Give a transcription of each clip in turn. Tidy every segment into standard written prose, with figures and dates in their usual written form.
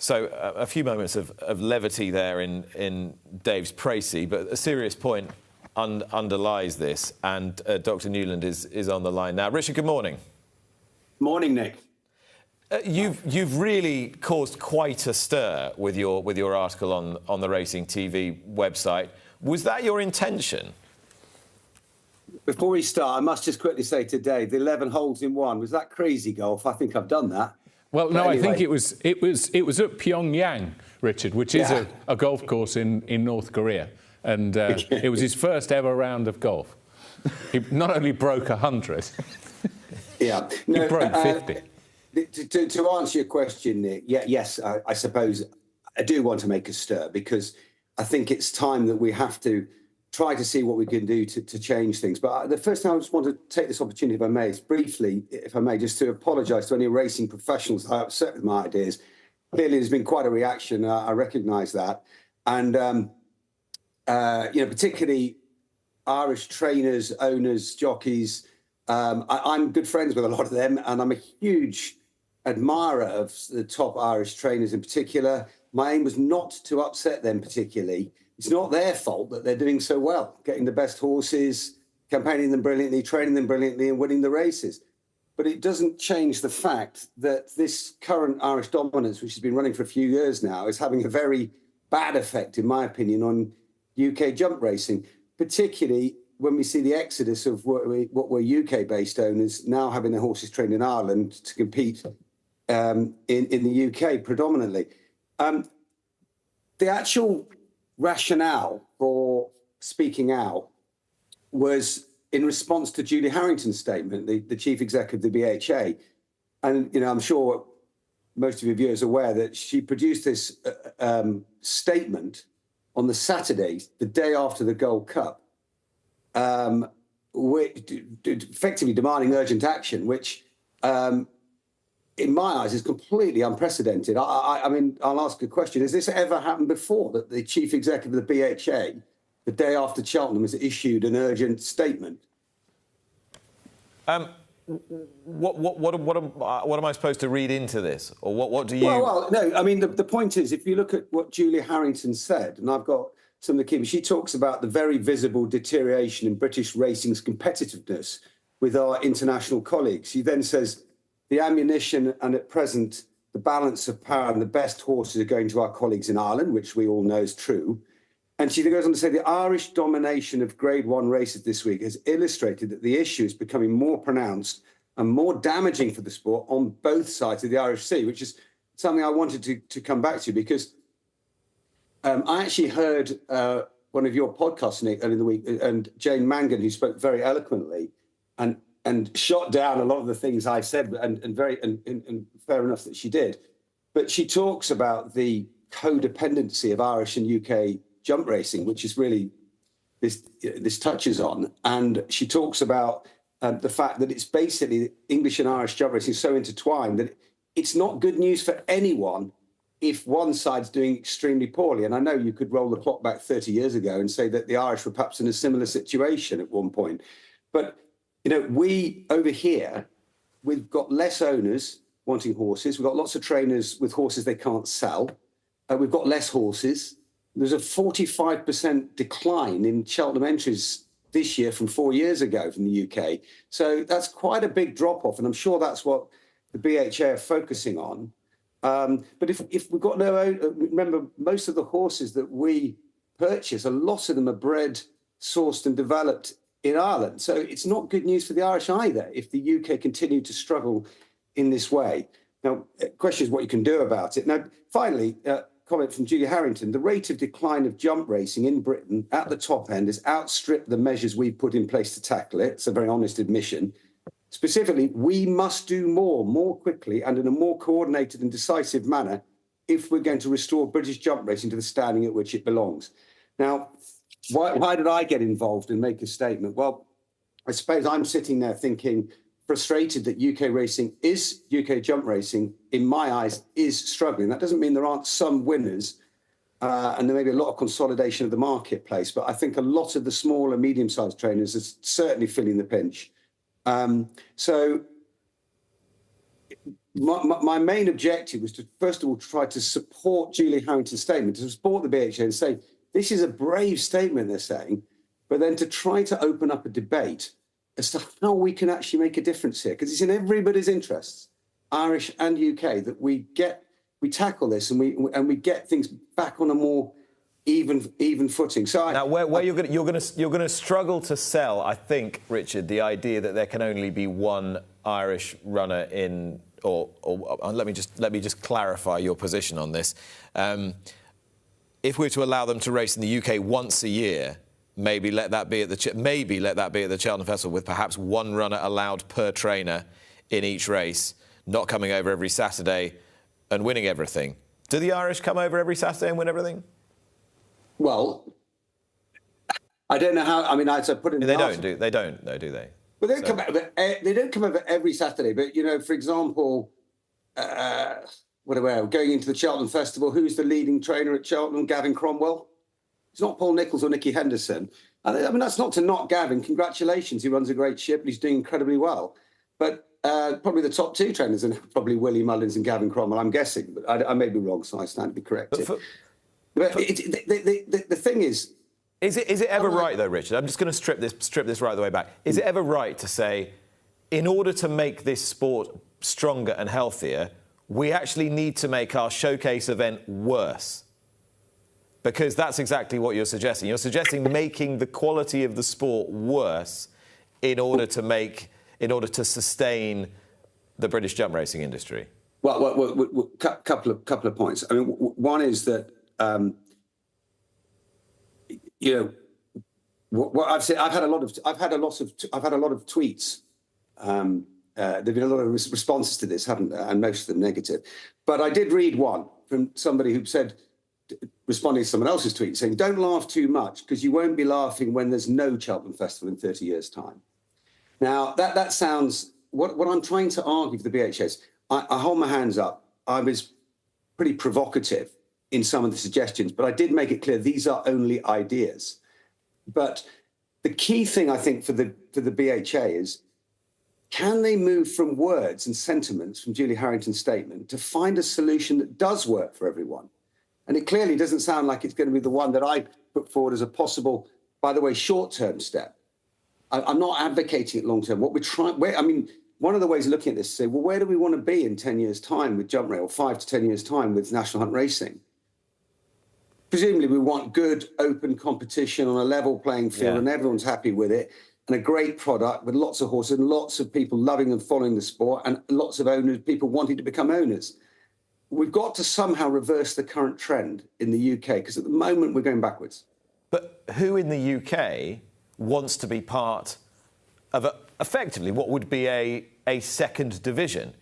So a few moments of levity there in Dave's précis, but a serious point underlies this, and Dr. Newland is on the line now. Richard, good morning. Morning, Nick. You've really caused quite a stir with your article on the Racing TV website. Was that your intention? Before we start, I must just quickly say to Dave, the 11 holes in one, was that crazy golf? I think I've done that. Well, no, anyway. I think it was at Pyongyang, Richard, which is a golf course in North Korea, and it was his first ever round of golf. He not only broke 100, he broke 50. To answer your question, Nick, yes, I suppose I do want to make a stir, because I think it's time that we have to try to see what we can do to change things. But the first thing I just want to take this opportunity, if I may, briefly, if I may, just to apologise to any racing professionals that I upset with my ideas. Clearly, there's been quite a reaction. I recognise that. And, particularly Irish trainers, owners, jockeys, I'm good friends with a lot of them, and I'm a huge admirer of the top Irish trainers in particular. My aim was not to upset them particularly. It's not their fault that they're doing so well, getting the best horses, campaigning them brilliantly, training them brilliantly, and winning the races. But it doesn't change the fact that this current Irish dominance, which has been running for a few years now, is having a very bad effect, in my opinion, on UK jump racing, particularly when we see the exodus of what were UK-based owners now having their horses trained in Ireland to compete in the UK predominantly. The actual rationale for speaking out was in response to Julia Harrington's statement, the chief executive of the BHA. And, I'm sure most of your viewers are aware that she produced this statement on the Saturday, the day after the Gold Cup, effectively demanding urgent action, which, in my eyes, is completely unprecedented. I mean, I'll ask a question. Has this ever happened before, that the chief executive of the BHA, the day after Cheltenham, has issued an urgent statement? What am I supposed to read into this? Or what do you... Well, no, I mean, the point is, if you look at what Julia Harrington said, and I've got some of the key... She talks about the very visible deterioration in British racing's competitiveness with our international colleagues. She then says, the ammunition and at present, the balance of power and the best horses are going to our colleagues in Ireland, which we all know is true. And she goes on to say the Irish domination of Grade 1 races this week has illustrated that the issue is becoming more pronounced and more damaging for the sport on both sides of the Irish Sea, which is something I wanted to come back to, because I actually heard one of your podcasts, Nick, earlier in the week, and Jane Mangan, who spoke very eloquently and shot down a lot of the things I said, and fair enough that she did. But she talks about the codependency of Irish and UK jump racing, which is really this touches on. And she talks about the fact that it's basically English and Irish jump racing so intertwined that it's not good news for anyone if one side's doing extremely poorly. And I know you could roll the clock back 30 years ago and say that the Irish were perhaps in a similar situation at one point. But we over here, we've got less owners wanting horses. We've got lots of trainers with horses they can't sell. We've got less horses. There's a 45% decline in Cheltenham entries this year from 4 years ago from the UK. So that's quite a big drop-off, and I'm sure that's what the BHA are focusing on. But if we've got no own, remember, most of the horses that we purchase, a lot of them are bred, sourced and developed in Ireland. So it's not good news for the Irish either if the UK continue to struggle in this way. Now, the question is what you can do about it. Now, finally, comment from Julia Harrington, the rate of decline of jump racing in Britain at the top end has outstripped the measures we've put in place to tackle it. It's a very honest admission. Specifically, we must do more quickly and in a more coordinated and decisive manner if we're going to restore British jump racing to the standing at which it belongs. Now, why did I get involved and make a statement? Well, I suppose I'm sitting there thinking, frustrated that UK jump racing, in my eyes, is struggling. That doesn't mean there aren't some winners and there may be a lot of consolidation of the marketplace, but I think a lot of the small and medium-sized trainers are certainly feeling the pinch. So my main objective was to, first of all, try to support Julia Harrington's statement, to support the BHA and say, this is a brave statement they're saying, but then to try to open up a debate as to how we can actually make a difference here, because it's in everybody's interests, Irish and UK, that we tackle this and we get things back on a more even footing. So now, where you're going to struggle to sell, I think, Richard, the idea that there can only be one Irish runner in, or let me just clarify your position on this. If we're to allow them to race in the UK once a year, maybe let that be at the Cheltenham Festival, with perhaps one runner allowed per trainer in each race, not coming over every Saturday and winning everything. Do the Irish come over every Saturday and win everything? Well, I don't know how. I mean, I'd put in. They don't, do they? Well, they don't come over every Saturday. But for example, going into the Cheltenham Festival, who's the leading trainer at Cheltenham? Gavin Cromwell. It's not Paul Nicholls or Nicky Henderson. I mean, that's not to knock Gavin. Congratulations, he runs a great ship and he's doing incredibly well. But probably the top two trainers are probably Willie Mullins and Gavin Cromwell, I'm guessing. But I may be wrong, so I stand to be corrected. But the thing is... Is it ever right, though, Richard? I'm just going to strip this right the way back. Is it ever right to say, in order to make this sport stronger and healthier, we actually need to make our showcase event worse? Because that's exactly what you're suggesting. You're suggesting making the quality of the sport worse in order to sustain the British jump racing industry. Well, couple of points. I mean, one is that what I've said. I've had a lot of tweets. There've been a lot of responses to this, haven't there? And most of them negative. But I did read one from somebody who said, responding to someone else's tweet, saying, "Don't laugh too much because you won't be laughing when there's no Cheltenham Festival in 30 years' time." Now that sounds what I'm trying to argue for the BHS. I hold my hands up. I was pretty provocative in some of the suggestions, but I did make it clear these are only ideas. But the key thing, I think, for the BHA is, can they move from words and sentiments from Julia Harrington's statement to find a solution that does work for everyone? And it clearly doesn't sound like it's going to be the one that I put forward as a possible, by the way, short-term step. I'm not advocating it long-term. What we're trying, one of the ways of looking at this is to say, well, where do we want to be in 10 years' time with jump rail, 5 to 10 years' time with national hunt racing? Presumably, we want good, open competition on a level playing field, and everyone's happy with it, and a great product with lots of horses and lots of people loving and following the sport, and lots of owners, people wanting to become owners. We've got to somehow reverse the current trend in the UK, because at the moment we're going backwards. But who in the UK wants to be part of effectively what would be a second division?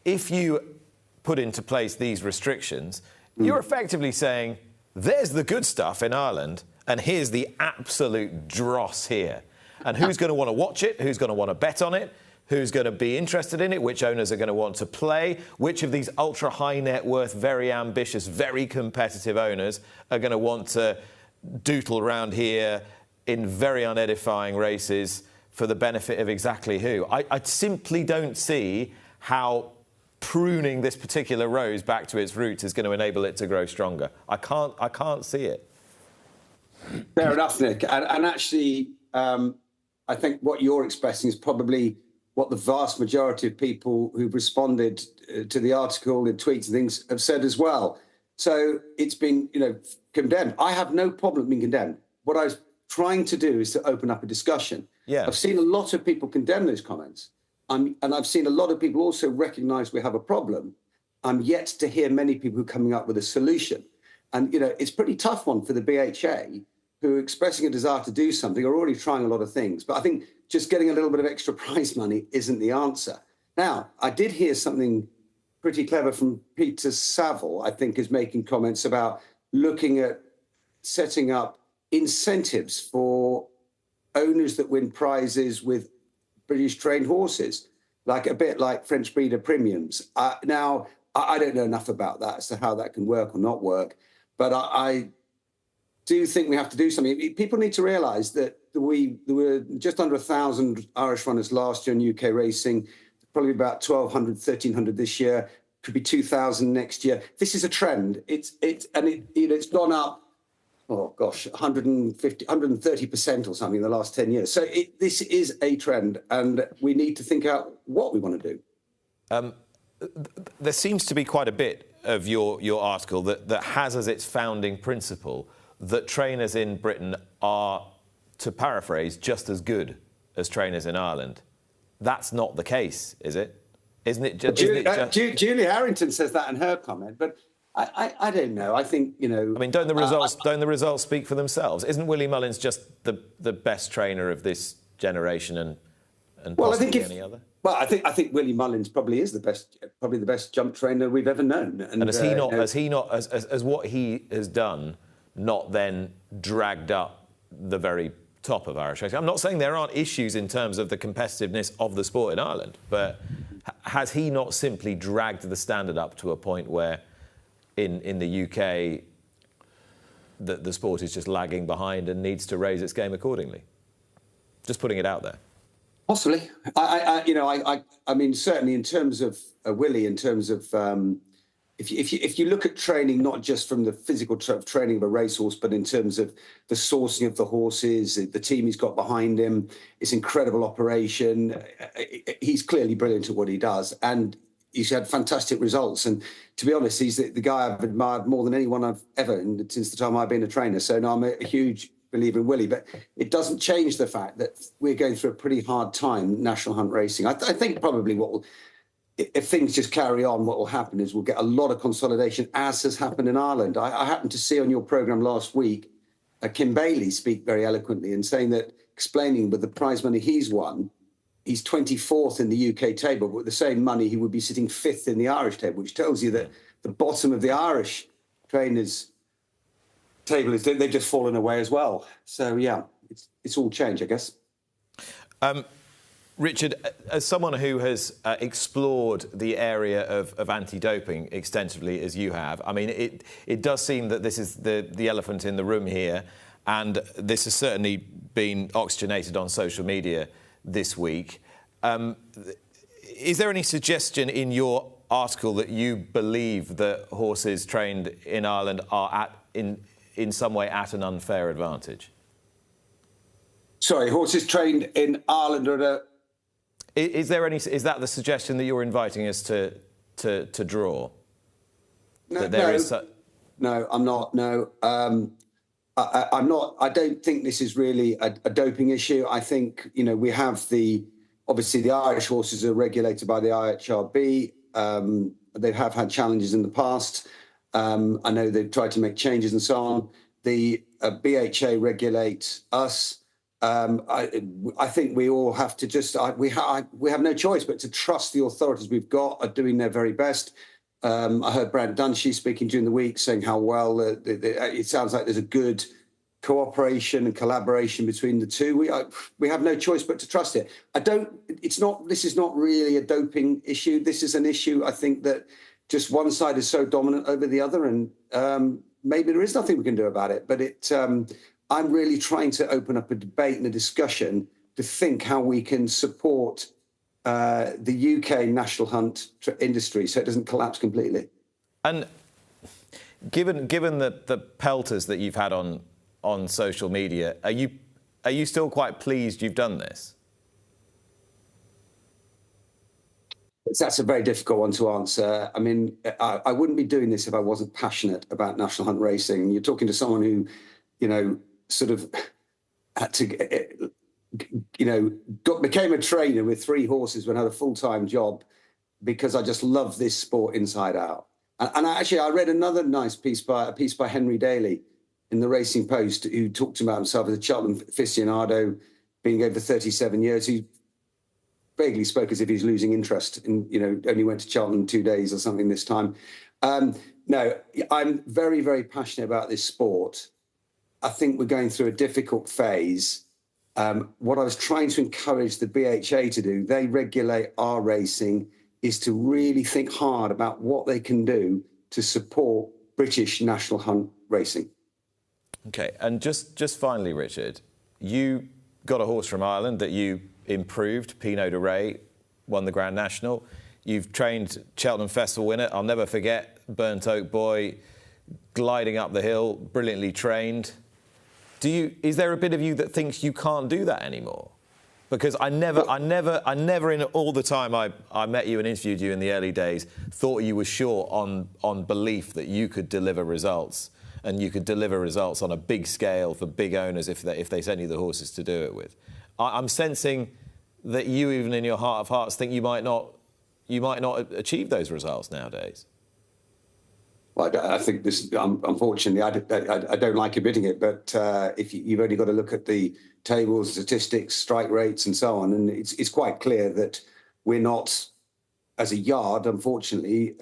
If you put into place these restrictions, you're effectively saying, there's the good stuff in Ireland, and here's the absolute dross here. And who's going to want to watch it? Who's going to want to bet on it? Who's going to be interested in it? Which owners are going to want to play? Which of these ultra-high net worth, very ambitious, very competitive owners are going to want to dootle around here in very unedifying races for the benefit of exactly who? I simply don't see how pruning this particular rose back to its roots is going to enable it to grow stronger. I can't see it. Fair enough, Nick. And actually, I think what you're expressing is probably what the vast majority of people who've responded to the article in tweets and things have said as well. So it's been, condemned. I have no problem being condemned. What I was trying to do is to open up a discussion. Yeah. I've seen a lot of people condemn those comments. And I've seen a lot of people also recognise we have a problem. I'm yet to hear many people who are coming up with a solution. And, it's a pretty tough one for the BHA, who are expressing a desire to do something, are already trying a lot of things. But I think just getting a little bit of extra prize money isn't the answer. Now, I did hear something pretty clever from Peter Saville, I think, is making comments about looking at setting up incentives for owners that win prizes with British trained horses, a bit like French breeder premiums. Now, I don't know enough about that as to how that can work or not work, but I do think we have to do something. People need to realise that there were just under 1,000 Irish runners last year in UK racing. The probably about 1,200, 1,300 this year. Could be 2,000 next year. This is a trend. It's gone up. Oh gosh, 150, 130% or something in the last 10 years. So this is a trend, and we need to think out what we want to do. There seems to be quite a bit of your article that has as its founding principle that trainers in Britain are, to paraphrase, just as good as trainers in Ireland. That's not the case, is it? Isn't it just... Julia Harrington says that in her comment, but I don't know. I think, I mean, don't the results speak for themselves? Isn't Willie Mullins just the best trainer of this generation and possibly any other? Well, I think Willie Mullins probably is the best jump trainer we've ever known. And has what he has done not then dragged up the very top of Irish racing? I'm not saying there aren't issues in terms of the competitiveness of the sport in Ireland, but has he not simply dragged the standard up to a point where in the UK the sport is just lagging behind and needs to raise its game accordingly? Just putting it out there. Possibly. I mean, certainly in terms of Willie, in terms of if you look at training, not just from the physical training of a racehorse, but in terms of the sourcing of the horses, the team he's got behind him, it's incredible operation. He's clearly brilliant at what he does, and he's had fantastic results. And to be honest, he's the guy I've admired more than anyone I've ever since the time I've been a trainer. So no, I'm a huge believer in Willie, but it doesn't change the fact that we're going through a pretty hard time, national hunt racing. I think probably if things just carry on, what will happen is we'll get a lot of consolidation, as has happened in Ireland. I happened to see on your programme last week, Kim Bailey speak very eloquently and saying that, explaining with the prize money he's won, he's 24th in the UK table, but with the same money, he would be sitting 5th in the Irish table, which tells you that the bottom of the Irish trainers' table is they've just fallen away as well. So yeah, it's all change, I guess. Richard, as someone who has explored the area of anti-doping extensively as you have, I mean, it does seem that this is the elephant in the room here, and this has certainly been oxygenated on social media this week. Is there any suggestion in your article that you believe that horses trained in Ireland are in some way at an unfair advantage? Sorry, horses trained in Ireland are at a... Is that the suggestion that you're inviting us to draw? No, I'm not. No, I'm not. I don't think this is really a doping issue. I think we have obviously the Irish horses are regulated by the IHRB. They have had challenges in the past. I know they've tried to make changes and so on. The BHA regulates us. I think we all have to just we have no choice but to trust the authorities we've got are doing their very best. I heard Brad Dunshee speaking during the week saying how well it sounds like there's a good cooperation and collaboration between the two. We have no choice but to trust it. This is not really a doping issue. This is an issue, I think, that just one side is so dominant over the other, and maybe there is nothing we can do about it. But I'm really trying to open up a debate and a discussion to think how we can support the UK national hunt industry so it doesn't collapse completely. And given the pelters that you've had on social media, are you still quite pleased you've done this? That's a very difficult one to answer. I mean, I wouldn't be doing this if I wasn't passionate about national hunt racing. You're talking to someone who, sort of had to, became a trainer with 3 horses when I had a full-time job because I just love this sport inside out. And I read another nice piece by Henry Daly in the Racing Post, who talked about himself as a Cheltenham aficionado, being over 37 years. He vaguely spoke as if he's losing interest in, only went to Cheltenham 2 days or something this time. No, I'm very, very passionate about this sport. I think we're going through a difficult phase. What I was trying to encourage the BHA to do, they regulate our racing, is to really think hard about what they can do to support British national hunt racing. OK, and just finally, Richard, you got a horse from Ireland that you improved, Pinot de Ray, won the Grand National. You've trained Cheltenham Festival winner. I'll never forget Burnt Oak Boy gliding up the hill, brilliantly trained. Is there a bit of you that thinks you can't do that anymore? Because I never in all the time I met you and interviewed you in the early days, thought you were short on belief that you could deliver results, and you could deliver results on a big scale for big owners if they sent you the horses to do it with. I'm sensing that you, even in your heart of hearts, think you might not achieve those results nowadays. Well, I think this, unfortunately, I don't like admitting it, but if you've only got to look at the tables, statistics, strike rates and so on, and it's quite clear that we're not, as a yard, unfortunately,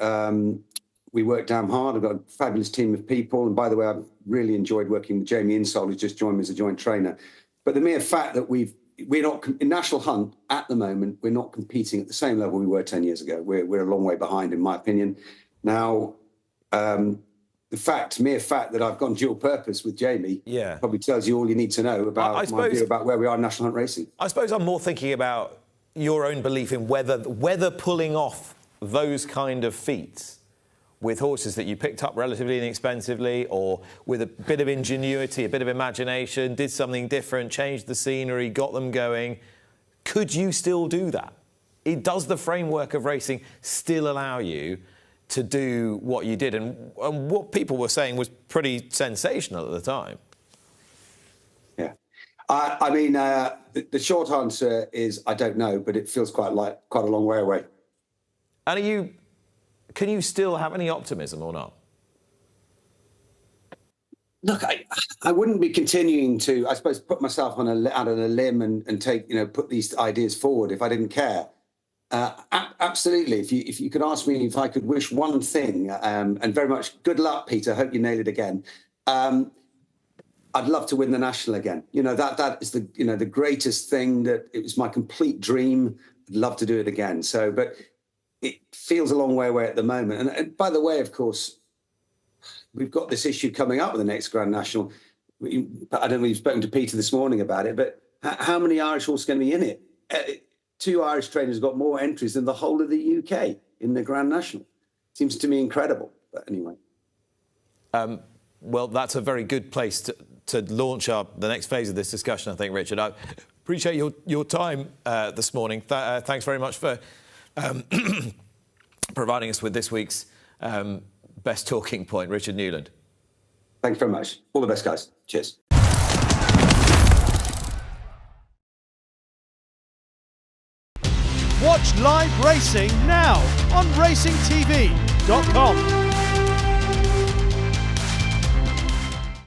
we work damn hard. I've got a fabulous team of people. And by the way, I've really enjoyed working with Jamie Insole, who's just joined me as a joint trainer. But the mere fact that we're not, in National Hunt at the moment, we're not competing at the same level we were 10 years ago. We're a long way behind, in my opinion. Now, the mere fact that I've gone dual purpose with Jamie probably tells you all you need to know about my view about where we are in National Hunt racing. I suppose I'm more thinking about your own belief in whether pulling off those kind of feats with horses that you picked up relatively inexpensively, or with a bit of ingenuity, a bit of imagination, did something different, changed the scenery, got them going. Could you still do that? Does the framework of racing still allow you to do what you did? And what people were saying was pretty sensational at the time. Yeah. I mean, the short answer is I don't know, but it feels quite a long way away. And can you still have any optimism or not? Look, I wouldn't be continuing to, I suppose, put myself out on a limb and take, put these ideas forward if I didn't care. Absolutely. If you could ask me if I could wish one thing, and very much good luck, Peter. Hope you nail it again. I'd love to win the National again. That is the greatest thing. That it was my complete dream. I'd love to do it again. So, but it feels a long way away at the moment. And by the way, of course, we've got this issue coming up with the next Grand National. I don't know if you've spoken to Peter this morning about it, but how many Irish horses are going to be in it? 2 Irish trainers got more entries than the whole of the UK in the Grand National. Seems to me incredible. But anyway. Well, that's a very good place to launch the next phase of this discussion, I think, Richard. I appreciate your time this morning. Thanks very much for providing us with this week's best talking point, Richard Newland. Thanks very much. All the best, guys. Cheers. Watch live racing now on racingtv.com.